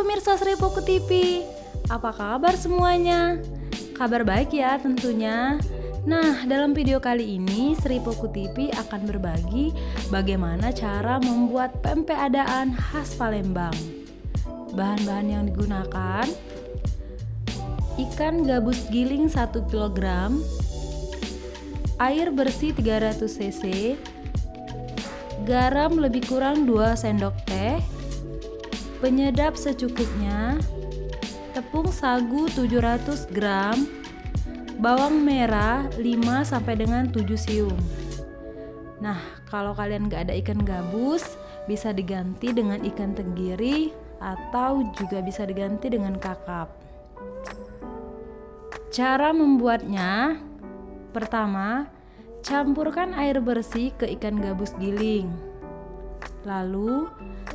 pemirsa Sri Poku TV, apa kabar semuanya? Kabar baik ya tentunya. Nah, dalam video kali ini Sri Poku TV akan berbagi bagaimana cara membuat pempek adaan khas Palembang. Bahan-bahan yang digunakan: ikan gabus giling 1 kg, air bersih 300 cc, garam lebih kurang 2 sendok teh, penyedap secukupnya, tepung sagu 700 gram, bawang merah 5 sampai dengan 7 siung. Nah, kalau kalian gak ada ikan gabus, bisa diganti dengan ikan tenggiri atau juga bisa diganti dengan kakap. Cara membuatnya: pertama, campurkan air bersih ke ikan gabus giling. Lalu,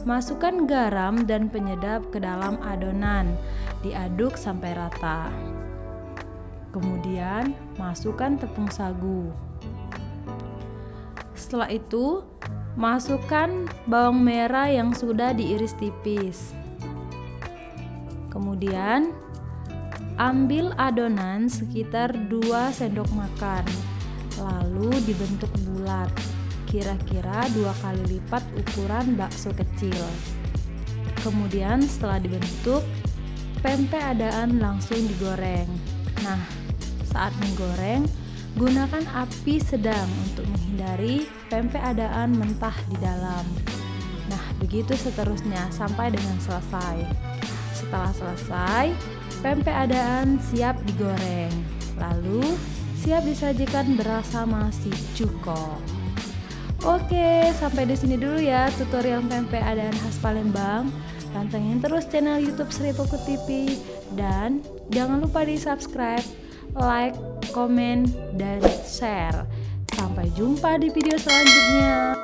masukkan garam dan penyedap ke dalam adonan, diaduk sampai rata. Kemudian, masukkan tepung sagu. Setelah itu, masukkan bawang merah yang sudah diiris tipis. Kemudian, ambil adonan sekitar 2 sendok makan, lalu dibentuk bulat, kira-kira 2 kali lipat ukuran bakso kecil. Kemudian setelah dibentuk, pempek adaan langsung digoreng. Nah, saat menggoreng, gunakan api sedang untuk menghindari pempek adaan mentah di dalam. Nah, begitu seterusnya sampai dengan selesai. Setelah selesai, pempek adaan siap digoreng. Lalu, siap disajikan berasa masih cuko. Oke, sampai di sini dulu ya tutorial pempek adaan khas Palembang. Pantengin terus channel YouTube Sri Poku TV dan jangan lupa di-subscribe, like, komen, dan share. Sampai jumpa di video selanjutnya.